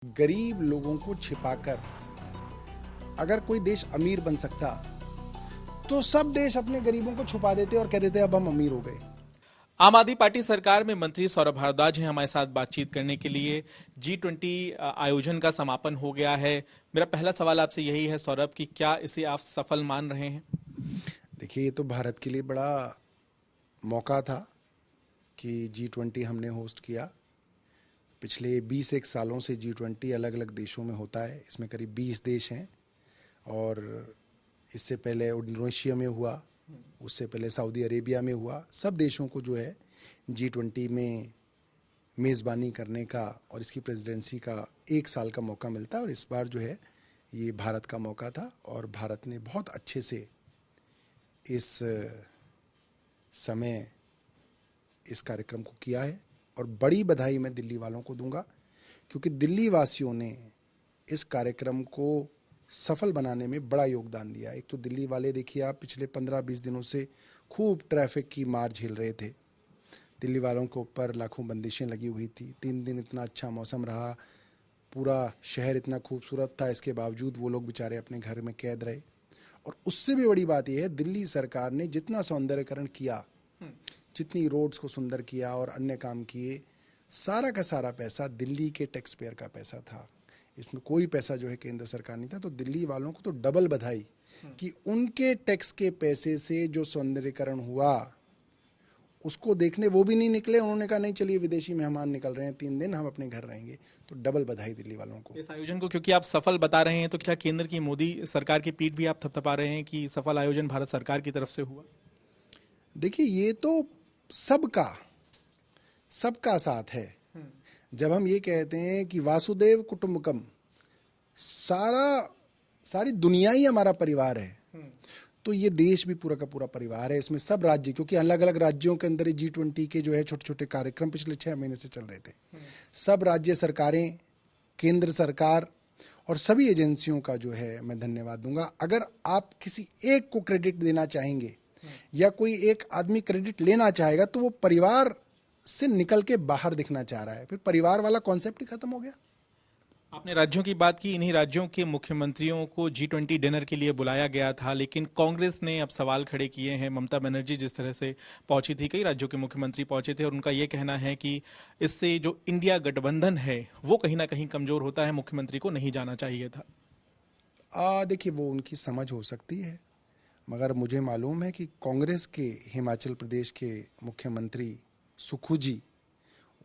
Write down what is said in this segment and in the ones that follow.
गरीब लोगों को छिपाकर अगर कोई देश अमीर बन सकता तो सब देश अपने गरीबों को छुपा देते और कह देते अब हम अमीर हो गए। आम आदमी पार्टी सरकार में मंत्री सौरभ भारद्वाज हैं हमारे साथ बातचीत करने के लिए। G20 आयोजन का समापन हो गया है। मेरा पहला सवाल आपसे यही है सौरभ कि क्या इसे आप सफल मान रहे हैं? देखिए, ये तो भारत के लिए बड़ा मौका था कि G20 हमने होस्ट किया। पिछले 20 सालों से G20 अलग अलग देशों में होता है। इसमें करीब 20 देश हैं और इससे पहले इंडोनेशिया में हुआ, उससे पहले सऊदी अरेबिया में हुआ। सब देशों को जो है G20 में मेज़बानी करने का और इसकी प्रेसिडेंसी का 1 साल का मौका मिलता है और इस बार जो है ये भारत का मौका था और भारत ने बहुत अच्छे से इस समय इस कार्यक्रम को किया है। और बड़ी बधाई मैं दिल्ली वालों को दूंगा क्योंकि दिल्ली वासियों ने इस कार्यक्रम को सफल बनाने में बड़ा योगदान दिया। एक तो दिल्ली वाले देखिए, आप पिछले 15-20 दिनों से खूब ट्रैफिक की मार झेल रहे थे। दिल्ली वालों के ऊपर लाखों बंदिशें लगी हुई थी। 3 दिन इतना अच्छा मौसम रहा, पूरा शहर इतना खूबसूरत था, इसके बावजूद वो लोग बेचारे अपने घर में कैद रहे। और उससे भी बड़ी बात यह है, दिल्ली सरकार ने जितना सौंदर्यकरण किया, जितनी रोड्स को सुंदर किया और अन्य काम किए, सारा का सारा पैसा दिल्ली के टैक्स पेयर का पैसा था। इसमें कोई पैसा जो है केंद्र सरकार नहीं था। तो दिल्ली वालों को तो डबल बधाई कि उनके टैक्स के पैसे से जो सौंदर्यकरण हुआ उसको देखने वो भी नहीं निकले। उन्होंने कहा नहीं, चलिए विदेशी मेहमान निकल रहे हैं, 3 दिन हम अपने घर रहेंगे। तो डबल बधाई दिल्ली वालों को। इस आयोजन को क्योंकि आप सफल बता रहे हैं तो क्या केंद्र की मोदी सरकार की पीठ भी आप थपथपा रहे हैं कि सफल आयोजन भारत सरकार की तरफ से हुआ? देखिए, ये तो सबका साथ है। जब हम ये कहते हैं कि वासुदेव कुटुंबकम, सारी दुनिया ही हमारा परिवार है, तो ये देश भी पूरा का पूरा परिवार है। इसमें सब राज्य, क्योंकि अलग अलग राज्यों के अंदर G20 के जो है छोटे छोटे कार्यक्रम पिछले 6 महीने से चल रहे थे। सब राज्य सरकारें, केंद्र सरकार और सभी एजेंसियों का जो है मैं धन्यवाद दूंगा। अगर आप किसी एक को क्रेडिट देना चाहेंगे या कोई एक आदमी क्रेडिट लेना चाहेगा तो वो परिवार से निकल के बाहर दिखना चाह रहा है। फिर परिवार वाला कॉन्सेप्ट ही खत्म हो गया। आपने राज्यों की बात की। इन्हीं राज्यों के मुख्यमंत्रियों को G20 डिनर के लिए बुलाया गया था, लेकिन कांग्रेस ने अब सवाल खड़े किए हैं। ममता बनर्जी जिस तरह से पहुंची थी, कई राज्यों के मुख्यमंत्री पहुंचे थे और उनका यह कहना है कि इससे जो इंडिया गठबंधन है वो कहीं ना कहीं कमजोर होता है, मुख्यमंत्री को नहीं जाना चाहिए था। देखिए, वो उनकी समझ हो सकती है, मगर मुझे मालूम है कि कांग्रेस के हिमाचल प्रदेश के मुख्यमंत्री सुखू जी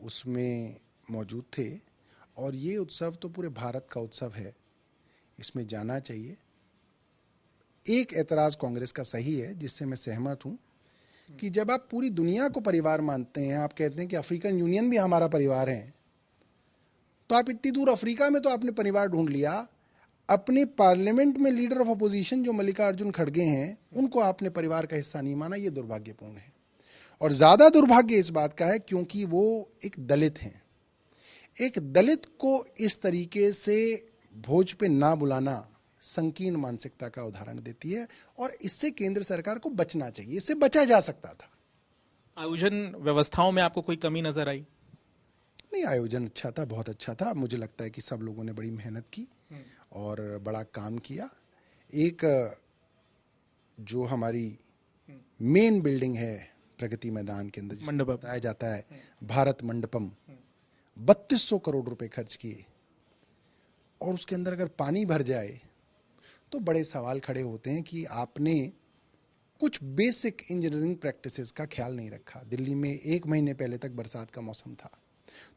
उसमें मौजूद थे और ये उत्सव तो पूरे भारत का उत्सव है, इसमें जाना चाहिए। एक ऐतराज़ कांग्रेस का सही है जिससे मैं सहमत हूँ कि जब आप पूरी दुनिया को परिवार मानते हैं, आप कहते हैं कि अफ्रीकन यूनियन भी हमारा परिवार है, तो आप इतनी दूर अफ्रीका में तो आपने परिवार ढूंढ लिया। अपने पार्लियामेंट में लीडर ऑफ अपोजिशन जो मल्लिकार्जुन खड़गे हैं, उनको आपने परिवार का हिस्सा नहीं माना। ये दुर्भाग्यपूर्ण है और ज़्यादा दुर्भाग्य इस बात का है क्योंकि वो एक दलित हैं। एक दलित को इस तरीके से भोज पे ना बुलाना संकीर्ण मानसिकता का उदाहरण देती है और इससे केंद्र सरकार को बचना चाहिए। इससे बचा जा सकता था। आयोजन व्यवस्थाओं में आपको कोई कमी नजर आई? नहीं, आयोजन अच्छा था, बहुत अच्छा था। मुझे लगता है कि सब लोगों ने बड़ी मेहनत की और बड़ा काम किया। एक जो हमारी मेन बिल्डिंग है प्रगति मैदान के अंदर, जिसे बताया जाता है भारत मंडपम, 3200 करोड़ रुपए खर्च किए और उसके अंदर अगर पानी भर जाए तो बड़े सवाल खड़े होते हैं कि आपने कुछ बेसिक इंजीनियरिंग प्रैक्टिसेस का ख्याल नहीं रखा। दिल्ली में 1 महीने पहले तक बरसात का मौसम था,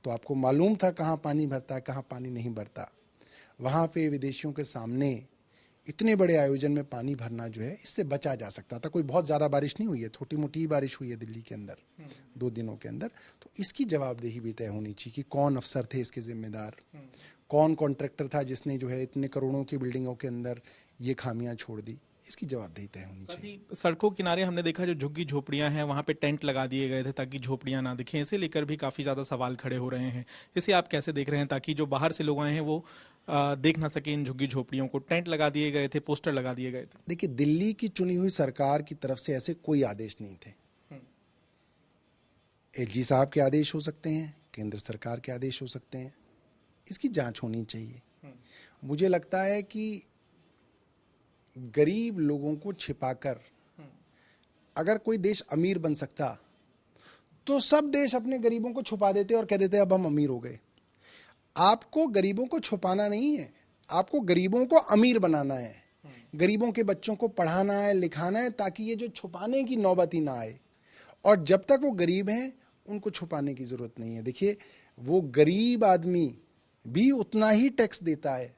तो आपको मालूम था कहाँ पानी भरता है, कहाँ पानी नहीं भरता। वहाँ पे विदेशियों के सामने इतने बड़े आयोजन में पानी भरना जो है, इससे बचा जा सकता था। कोई बहुत ज़्यादा बारिश नहीं हुई है, छोटी मोटी बारिश हुई है दिल्ली के अंदर 2 दिनों के अंदर। तो इसकी जवाबदेही भी तय होनी चाहिए कि कौन अफसर थे इसके जिम्मेदार, कौन कॉन्ट्रैक्टर था जिसने जो है इतने करोड़ों की बिल्डिंगों के अंदर ये खामियां छोड़ दी। इसकी जवाबदेही तय होनी चाहिए। सड़कों किनारे हमने देखा जो झुग्गी झोपड़ियां हैं वहां पे टेंट लगा दिए गए थे ताकि झोपड़ियां ना दिखें। इसे लेकर भी काफी ज्यादा सवाल खड़े हो रहे हैं। इसे आप कैसे देख रहे हैं ताकि जो बाहर से लोग आए हैं वो देख ना सके इन झुग्गी झोपड़ियों को? टेंट लगा दिए गए थे, पोस्टर लगा दिए गए थे। देखिए, दिल्ली की चुनी हुई सरकार की तरफ से ऐसे कोई आदेश नहीं थे। एलजी साहब के आदेश हो सकते हैं, केंद्र सरकार के आदेश हो सकते हैं। इसकी जांच होनी चाहिए। मुझे लगता है कि गरीब लोगों को छिपाकर अगर कोई देश अमीर बन सकता तो सब देश अपने गरीबों को छुपा देते और कह देते अब हम अमीर हो गए। आपको गरीबों को छुपाना नहीं है, आपको गरीबों को अमीर बनाना है, गरीबों के बच्चों को पढ़ाना है, लिखाना है, ताकि ये जो छुपाने की नौबत ही ना आए। और जब तक वो गरीब हैं उनको छुपाने की जरूरत नहीं है। देखिए, वो गरीब आदमी भी उतना ही टैक्स देता है,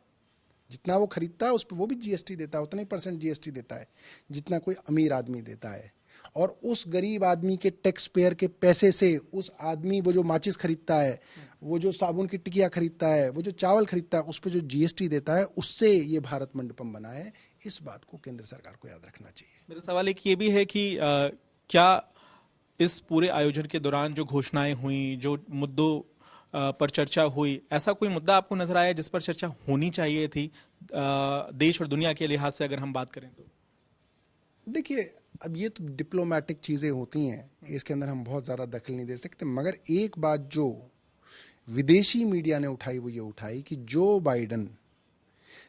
जितना वो खरीदता है उस पर वो भी जीएसटी देता है, उतना ही % जीएसटी देता है जितना कोई अमीर आदमी देता है। और उस गरीब आदमी के टैक्स पेयर के पैसे से उस आदमी वो जो माचिस खरीदता है, वो जो साबुन की टिकिया खरीदता है, वो जो चावल खरीदता है, उस पर जो जीएसटी देता है, उससे ये भारत मंडपम बना है। इस बात को केंद्र सरकार को याद रखना चाहिए। मेरा सवाल एक ये भी है कि क्या इस पूरे आयोजन के दौरान जो घोषणाएं हुई, जो मुद्दों पर चर्चा हुई, ऐसा कोई मुद्दा आपको नजर आया जिस पर चर्चा होनी चाहिए थी देश और दुनिया के लिहाज से अगर हम बात करें तो? देखिए, अब ये तो डिप्लोमेटिक चीज़ें होती हैं, इसके अंदर हम बहुत ज़्यादा दखल नहीं दे सकते। मगर एक बात जो विदेशी मीडिया ने उठाई वो ये उठाई कि जो बाइडन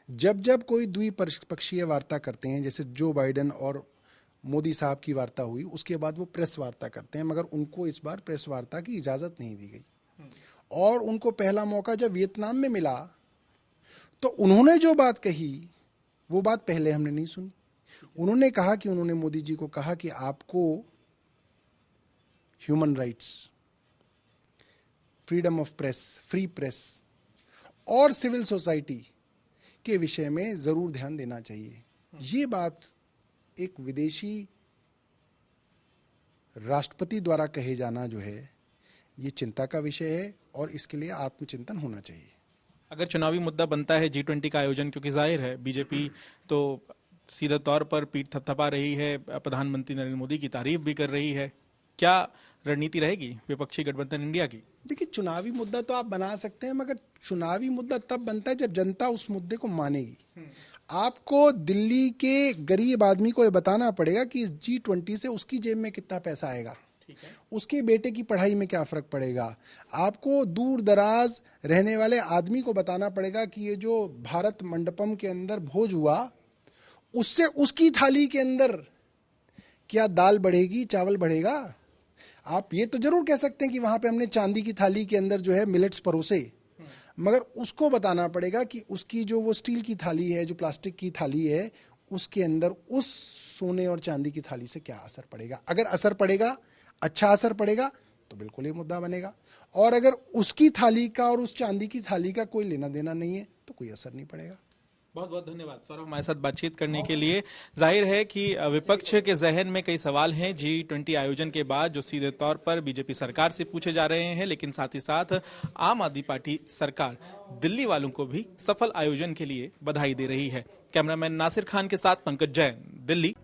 जब जब कोई द्विपक्षीय वार्ता करते हैं, जैसे जो बाइडन और मोदी साहब की वार्ता हुई, उसके बाद वो प्रेस वार्ता करते हैं, मगर उनको इस बार प्रेस वार्ता की इजाज़त नहीं दी गई। और उनको पहला मौका जब वियतनाम में मिला तो उन्होंने जो बात कही वो बात पहले हमने नहीं सुनी। उन्होंने कहा कि उन्होंने मोदी जी को कहा कि आपको human rights, freedom of press, free press और सिविल सोसाइटी के विषय में जरूर ध्यान देना चाहिए। ये बात एक विदेशी राष्ट्रपति द्वारा कहे जाना जो है ये चिंता का विषय है और इसके लिए आत्मचिंतन होना चाहिए। अगर चुनावी मुद्दा बनता है G20 का आयोजन, क्योंकि जाहिर है बीजेपी तो सीधा तौर पर पीठ थपथपा रही है, प्रधानमंत्री नरेंद्र मोदी की तारीफ भी कर रही है, क्या रणनीति रहेगी विपक्षी गठबंधन इंडिया की? देखिए, चुनावी मुद्दा तो आप बना सकते हैं, मगर चुनावी मुद्दा तब बनता है जब जनता उस मुद्दे को मानेगी। आपको दिल्ली के गरीब आदमी को ये बताना पड़ेगा कि इस G20 से उसकी जेब में कितना पैसा आएगा, उसके बेटे की पढ़ाई में क्या फर्क पड़ेगा। आपको दूर दराज रहने वाले आदमी को बताना पड़ेगा कि ये जो भारत मंडपम के अंदर भोज हुआ उससे उसकी थाली के अंदर क्या दाल बढ़ेगी, चावल बढ़ेगा। आप ये तो जरूर कह सकते हैं कि वहां पे हमने चांदी की थाली के अंदर जो है मिलेट्स परोसे, मगर उसको बताना पड़ेगा कि उसकी जो वो स्टील की थाली है, जो प्लास्टिक की थाली है, उसके अंदर उस सोने और चांदी की थाली से क्या असर पड़ेगा। अगर असर पड़ेगा, अच्छा असर पड़ेगा, तो बिल्कुल ये मुद्दा बनेगा। और अगर उसकी थाली का और उस चांदी की थाली का कोई लेना देना नहीं है तो कोई असर नहीं पड़ेगा। बहुत बहुत धन्यवाद सौरभ, हमारे साथ बातचीत करने के लिए। जाहिर है कि विपक्ष के जहन में कई सवाल हैं G20 आयोजन के बाद जो सीधे तौर पर बीजेपी सरकार से पूछे जा रहे हैं, लेकिन साथ ही साथ आम आदमी पार्टी सरकार दिल्ली वालों को भी सफल आयोजन के लिए बधाई दे रही है। कैमरामैन नासिर खान के साथ पंकज जैन, दिल्ली।